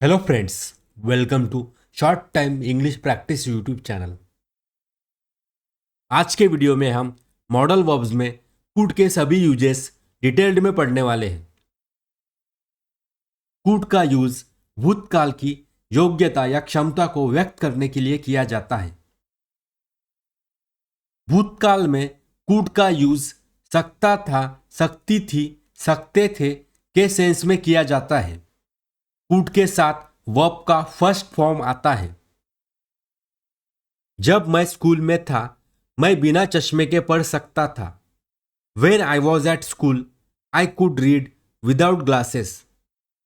Hello friends, welcome to short time English practice YouTube channel. आज के video में हम मॉडल वर्ब्स में कुड के सभी यूजेस डिटेल्ड में पढ़ने वाले हैं। कुड का यूज भूतकाल की योग्यता या क्षमता को व्यक्त करने के लिए किया जाता है। भूतकाल में कुड का यूज सकता था, सकती थी, सकते थे के सेंस में किया जाता है। कुड के साथ वर्ब का फर्स्ट फॉर्म आता है। जब मैं स्कूल में था, मैं बिना चश्मे के पढ़ सकता था। When I was at school, I could read without glasses.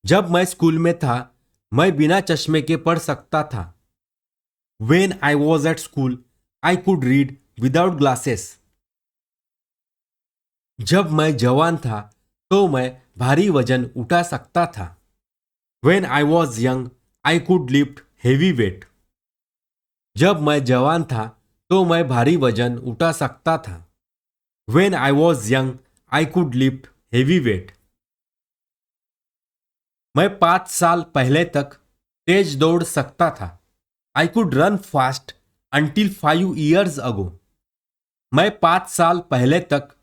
जब मैं स्कूल में था, मैं बिना चश्मे के पढ़ सकता था। When I was at school, I could read without glasses. जब मैं जवान था, तो मैं भारी वजन उठा सकता था। When I was young, I could lift heavy weight. जब मैं जवान था, तो मैं भारी वजन उठा सकता था। When I was young, I could lift heavy weight. मैं 5 साल पहले तक तेज दौड़ सकता था। I could run fast until 5 years ago. मैं 5 साल पहले तक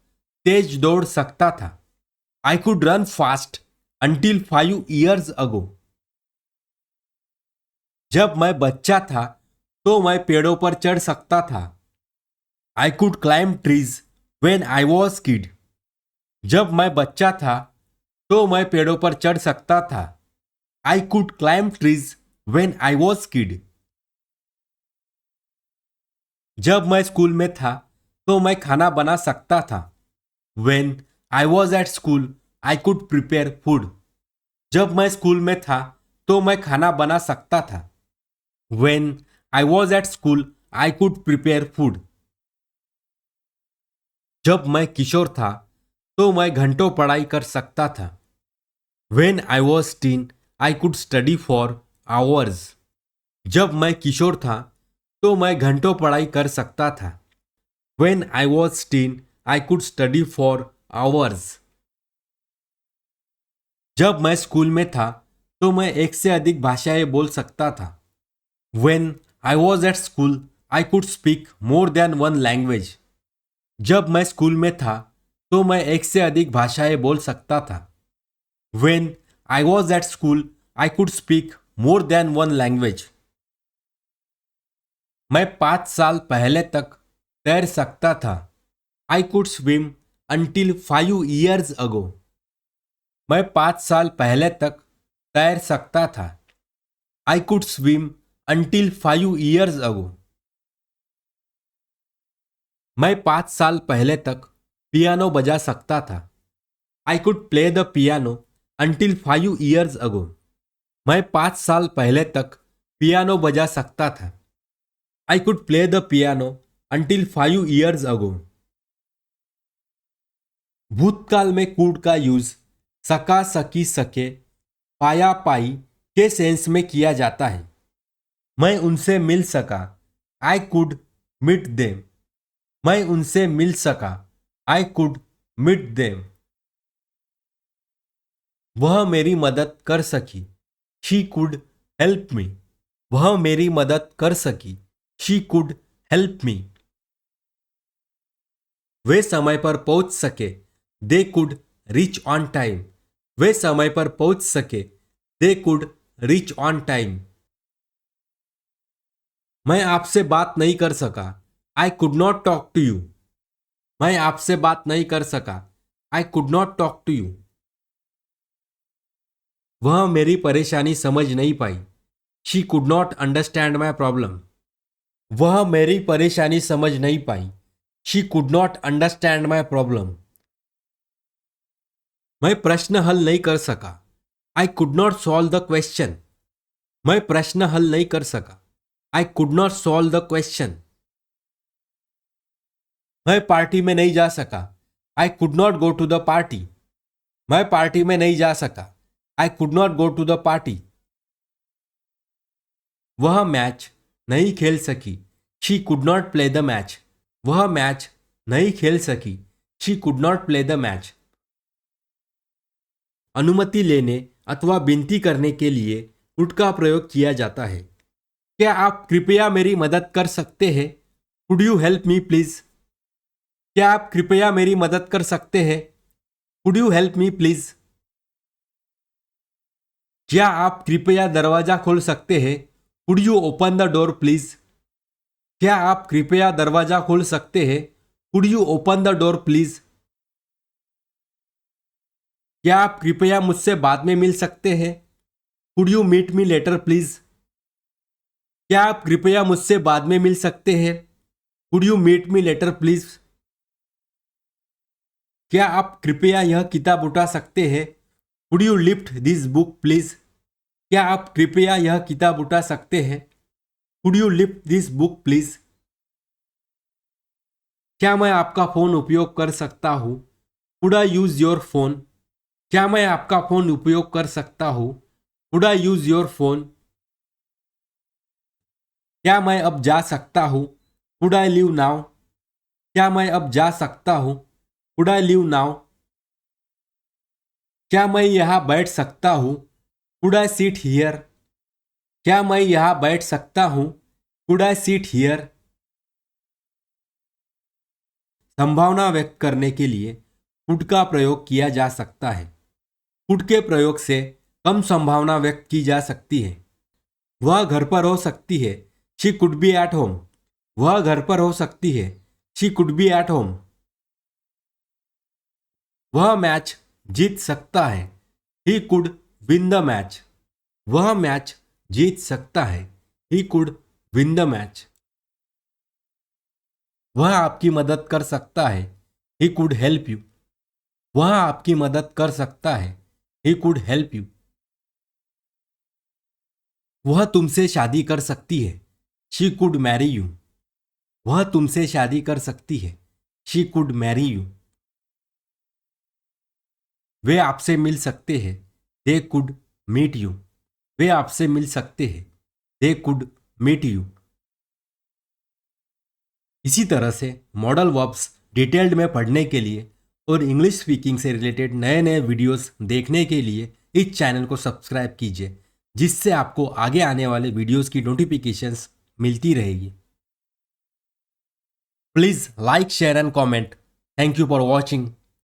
तेज दौड़ सकता था। I could run fast until 5 years ago. जब मैं बच्चा था, तो मैं पेड़ों पर चढ़ सकता था। I could climb trees when I was kid. जब मैं बच्चा था, तो मैं पेड़ों पर चढ़ सकता था। I could climb trees when I was kid. जब मैं स्कूल में था, तो मैं खाना बना सकता था। When I was at school, I could prepare food. जब मैं स्कूल में था, तो मैं खाना बना सकता था। When I was at school, I could prepare food. जब मैं किशोर था, तो मैं घंटों पढ़ाई कर सकता था। When I was teen, I could study for hours. जब मैं किशोर था, तो मैं घंटों पढ़ाई कर सकता था। When I was teen, I could study for hours. जब मैं स्कूल में था, तो मैं एक से अधिक भाषाएं बोल सकता था। When I was at school, I could speak more than one language. जब मैं स्कूल में था, तो मैं एक से अधिक भाषाएं बोल सकता था। When I was at school, I could speak more than one language. मैं 5 साल पहले तक तैर सकता था। I could swim until 5 years ago. मैं 5 साल पहले तक तैर सकता था। I could swim until 5 years ago. मैं 5 साल पहले तक पियानो बजा सकता था। I could play the piano until 5 years ago. मैं 5 साल पहले तक पियानो बजा सकता था। I could play the piano until 5 years ago. भूतकाल में could का यूज सका, सकी, सके, पाया, पाई के सेंस में किया जाता है। मैं उनसे मिल सका। I could meet them. मैं उनसे मिल सका। I could meet them. वह मेरी मदद कर सकी। She could help me. वह मेरी मदद कर सकी। She could help me. वे समय पर पहुंच सके। They could reach on time. वे समय पर पहुंच सके। They could reach on time. मैं आपसे बात नहीं कर सका। I could not talk to you. मैं आपसे बात नहीं कर सका। I could not talk to you. वह मेरी परेशानी समझ नहीं पाई। She could not understand my problem. वह मेरी परेशानी समझ नहीं पाई। She could not understand my problem. मैं प्रश्न हल नहीं कर सका। I could not solve the question. मैं प्रश्न हल नहीं कर सका। I could not solve the question. मैं पार्टी में नहीं जा सका। I could not go to the party. मैं पार्टी में नहीं जा सका। I could not go to the party. वह मैच नहीं खेल सकी। She could not play the match. वह मैच नहीं खेल सकी। She could not play the match. अनुमति लेने अथवा विनती करने के लिए कुड का प्रयोग किया जाता है। क्या आप कृपया मेरी मदद कर सकते हैं? Could you help me please? क्या आप कृपया मेरी मदद कर सकते हैं? Could you help me please? क्या आप कृपया दरवाजा खोल सकते हैं? Could you open the door please? क्या आप कृपया दरवाजा खोल सकते हैं? Could you open the door please? क्या आप कृपया मुझसे बाद में मिल सकते हैं? Could you meet me later please? क्या आप कृपया मुझसे बाद में मिल सकते हैं? Could you meet me later please? क्या आप कृपया यह किताब उठा सकते हैं? Could you lift this book please? क्या आप कृपया यह किताब उठा सकते हैं? Could you lift this book please? क्या मैं आपका फोन उपयोग कर सकता हूँ? Could I use your phone? क्या मैं आपका फोन उपयोग कर सकता हूँ? Could I use your phone? क्या मैं अब जा सकता हूँ? Could I leave now? क्या मैं अब जा सकता हूँ? Could I leave now? क्या मैं यहाँ बैठ सकता हूँ? Could I seat here? क्या मैं यहाँ बैठ सकता हूँ? Could I seat here? संभावना व्यक्त करने के लिए कुड का प्रयोग किया जा सकता है। कुड के प्रयोग से कम संभावना व्यक्त की जा सकती है। वह घर पर हो सकती है। She could be at home. वह घर पर हो सकती है। She could be at home. वह मैच जीत सकता है। He could win the match. वह मैच जीत सकता है। He could win the match. वह आपकी मदद कर सकता है। He could help you. वह आपकी मदद कर सकता है। He could help you. वह तुमसे शादी कर सकती है। She could marry you. वह तुमसे शादी कर सकती है। She could marry you. वे आपसे मिल सकते हैं। They could meet you. वे आपसे मिल सकते हैं। They could meet you. इसी तरह से मॉडल वर्ब्स डिटेल्ड में पढ़ने के लिए और इंग्लिश स्पीकिंग से रिलेटेड नए नए वीडियोस देखने के लिए इस चैनल को सब्सक्राइब कीजिए, जिससे आपको आगे आने वाले वीडियोस की नोटिफिकेशंस मिलती रहेगी। Please like, share and comment. Thank you for watching.